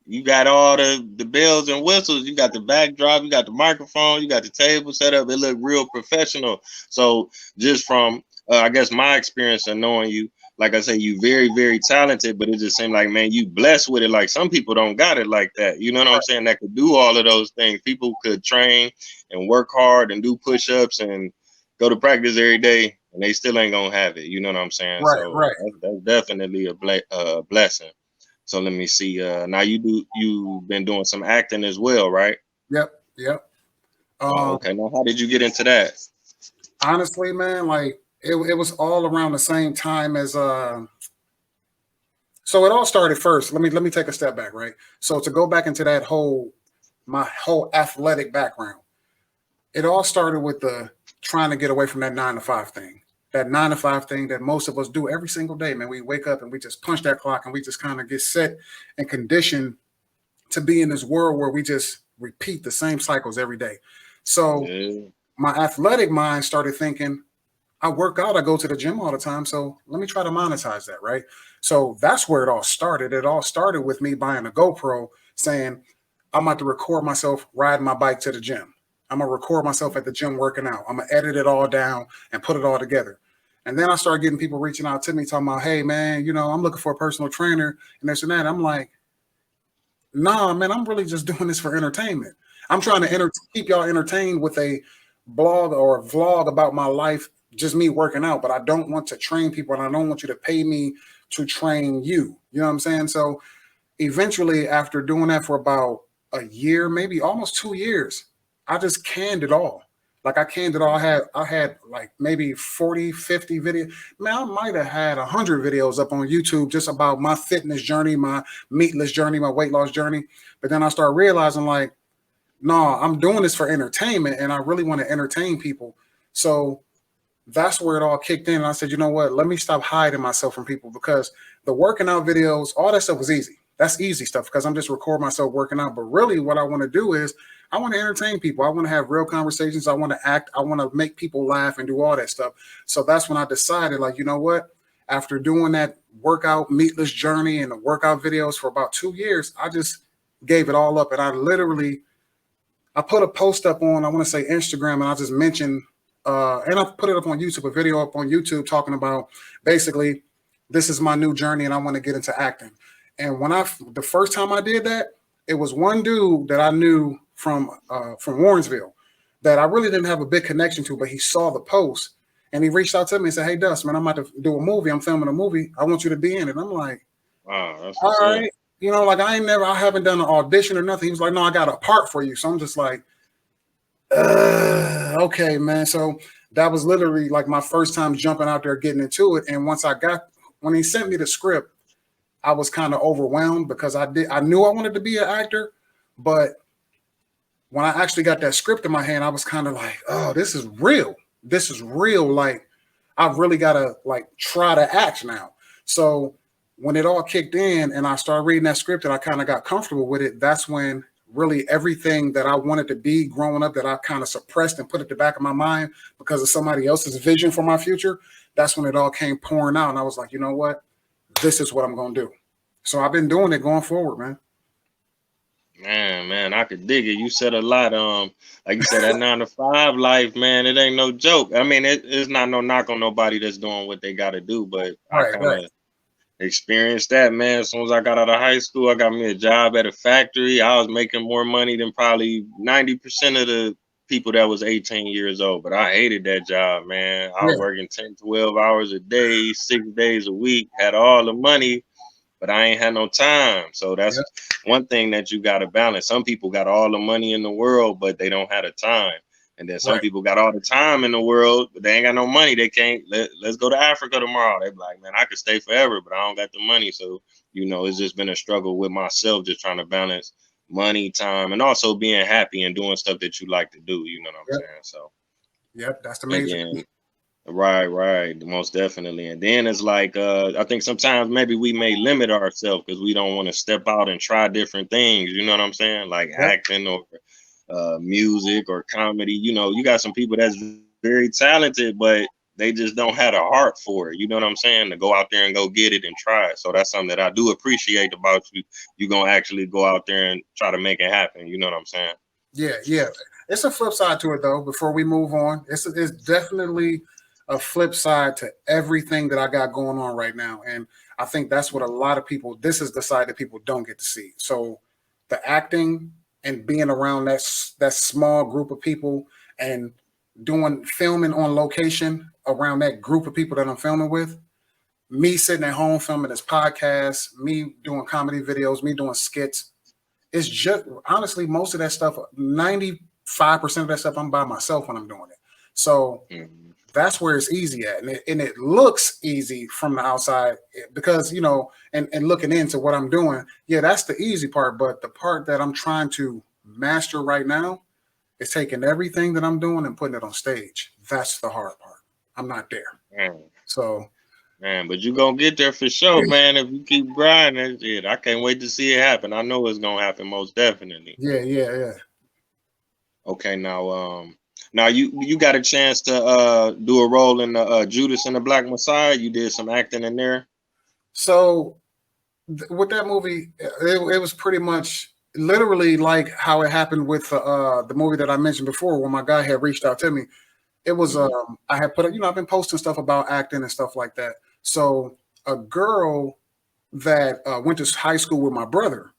you got all the bells and whistles. You got the backdrop, you got the microphone, you got the table set up. It looked real professional. So just from I guess my experience of knowing you, like I say, you very, very talented, but it just seemed like, man, you blessed with it. Like some people don't got it like that. You know what I'm saying? That could do all of those things. People could train and work hard and do push-ups and go to practice every day, and they still ain't gonna have it. You know what I'm saying? Right, So right. that's definitely a blessing. So let me see. Now you've been doing some acting as well, right? Yep, yep. Oh, Um, okay. Now how did you get into that? Honestly, man, like it was all around the same time as so it all started first. Let me take a step back, right? So to go back into that whole my whole athletic background, it all started with the trying to get away from that 9 to 5 thing. That 9 to 5 thing that most of us do every single day, man. We wake up and we just punch that clock and we just kind of get set and conditioned to be in this world where we just repeat the same cycles every day. So Yeah. my athletic mind started thinking, I work out, I go to the gym all the time. So let me try to monetize that, right? So that's where it all started. It all started with me buying a GoPro saying, I'm about to record myself riding my bike to the gym. I'm gonna record myself at the gym working out. I'm gonna edit it all down and put it all together. And then I started getting people reaching out to me talking about, hey man, I'm looking for a personal trainer and this and that. I'm like, nah, man, I'm really just doing this for entertainment. I'm trying to keep y'all entertained with a blog or a vlog about my life, just me working out. But I don't want to train people, and I don't want you to pay me to train you. You know what I'm saying? So eventually, after doing that for about a year, maybe almost 2 years, I just canned it all. Like I canned it all. I had like maybe 40, 50 videos. Man, I might have had 100 videos up on YouTube just about my fitness journey, my meatless journey, my weight loss journey. But then I started realizing like, no, I'm doing this for entertainment and I really want to entertain people. So that's where it all kicked in. And I said, you know what? Let me stop hiding myself from people because the working out videos, all that stuff was easy. That's easy stuff because I'm just recording myself working out. But really, what I want to do is I want to entertain people. I want to have real conversations. I want to act. I want to make people laugh and do all that stuff. So that's when I decided, like, you know what? After doing that workout meatless journey and the workout videos for about 2 years, I just gave it all up. And I put a post up on, I want to say Instagram, and I just mentioned, and I put it up on YouTube, a video up on YouTube talking about basically, this is my new journey and I want to get into acting. And the first time I did that, it was one dude that I knew from Warrensville that I really didn't have a big connection to, but he saw the post and he reached out to me and said, hey, Dust, man, I'm about to do a movie. I'm filming a movie. I want you to be in it. And I'm like, Wow, that's all what's up. right. Like I haven't done an audition or nothing. He was like, no, I got a part for you. So I'm just like, okay, man. So that was literally like my first time jumping out there, getting into it. And when he sent me the script, I was kind of overwhelmed because I knew I wanted to be an actor, but when I actually got that script in my hand, I was kind of like, oh, this is real. This is real. Like, I've really got to like try to act now. So when it all kicked in and I started reading that script and I kind of got comfortable with it, that's when really everything that I wanted to be growing up that I kind of suppressed and put at the back of my mind because of somebody else's vision for my future, that's when it all came pouring out. And I was like, you know what? This is what I'm going to do. So I've been doing it going forward, man. Man, I could dig it. You said a lot. Like you said, that 9 to 5 life, man, it ain't no joke. I mean, it's not no knock on nobody that's doing what they got to do, but I Right, kind right. of experienced that, man. As soon as I got out of high school, I got me a job at a factory. I was making more money than probably 90% of the people that was 18 years old, but I hated that job, man. I was Yeah, working 10, 12 hours a day, 6 days a week, had all the money, but I ain't had no time. So that's yeah, one thing that you got to balance. Some people got all the money in the world, but they don't have the time. And then some right. people got all the time in the world, but they ain't got no money. They can't. Let's go to Africa tomorrow. They be like, man, I could stay forever, but I don't got the money. So it's just been a struggle with myself, just trying to balance money, time, and also being happy and doing stuff that you like to do. You know what I'm Yep, saying? So, yep. That's the and major key. then right, most definitely. And then it's like I think sometimes maybe we may limit ourselves because we don't want to step out and try different things. You know what I'm saying? Like Yep, acting or music or comedy. You got some people that's very talented, but they just don't have a heart for it. You know what I'm saying? To go out there and go get it and try it. So that's something that I do appreciate about you. You gonna actually go out there and try to make it happen. You know what I'm saying? Yeah, yeah. It's a flip side to it though. Before we move on, it's definitely a flip side to everything that I got going on right now, and I think that's what a lot of people. This is the side that people don't get to see. So the acting and being around that small group of people and doing filming on location around that group of people that I'm filming with. Me sitting at home filming this podcast, me doing comedy videos, me doing skits. It's just honestly, most of that stuff, 95% of that stuff, I'm by myself when I'm doing it. So Mhm. that's where it's easy at. And it looks easy from the outside because, and looking into what I'm doing, yeah, that's the easy part. But the part that I'm trying to master right now is taking everything that I'm doing and putting it on stage. That's the hard part. I'm not there. Man, So man, but you gonna get there for sure, man. If you keep grinding, shit, I can't wait to see it happen. I know it's gonna happen most definitely. yeah, yeah, yeah. Okay, now you got a chance to do a role in the Judas and the Black Messiah. You did some acting in there. So with that movie, it was pretty much literally like how it happened with the movie that I mentioned before, when my guy had reached out to me. It was Hmm. I had put I've been posting stuff about acting and stuff like that. So a girl that went to high school with my brother,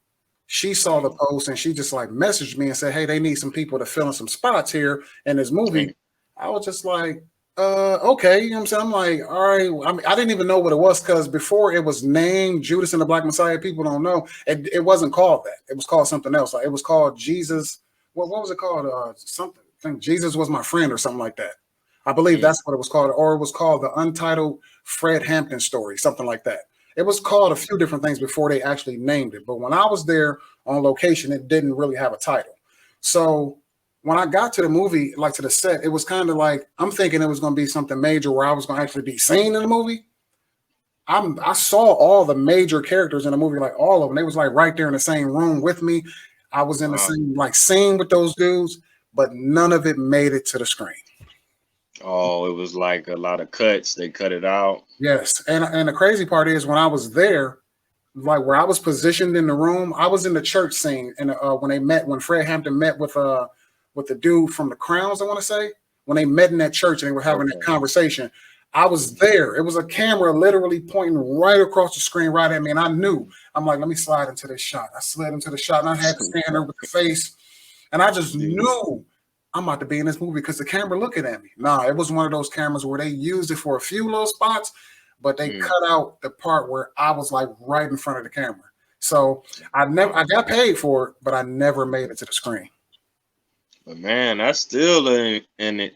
she saw the post and she just like messaged me and said, "Hey, they need some people to fill in some spots here in this movie." I was just like, okay, you know what I'm saying? I'm like, all right. I mean, I didn't even know what it was because before it was named Judas and the Black Messiah. People don't know. It wasn't called that. It was called something else. Like, it was called Jesus. What was it called? Something. I think Jesus was my friend or something like that. I believe Hmm. that's what it was called, or it was called the Untitled Fred Hampton Story, something like that. It was called a few different things before they actually named it. But when I was there on location, it didn't really have a title. So when I got to the movie, like to the set, it was kind of like I'm thinking it was going to be something major where I was going to actually be seen in the movie. I saw all the major characters in the movie, like all of them. They was like right there in the same room with me. I was in the Uh, same like scene with those dudes, but none of it made it to the screen. oh, it was like a lot of cuts. They cut it out. Yes, and the crazy part is when I was there, like where I was positioned in the room, I was in the church scene, and when Fred Hampton met with the dude from the Crowns, I want to say, when they met in that church and they were having that Okay. conversation, I was there. It was a camera literally pointing right across the screen right at me, and I knew. I'm like, let me slide into this shot. I slid into the shot, and I had to stand there with the face, and I just Dude. knew I'm about to be in this movie because the camera looking at me. Nah, it was one of those cameras where they used it for a few little spots, but they Mm. cut out the part where I was like right in front of the camera. So I got paid for it, but I never made it to the screen. But man, that's still an amazing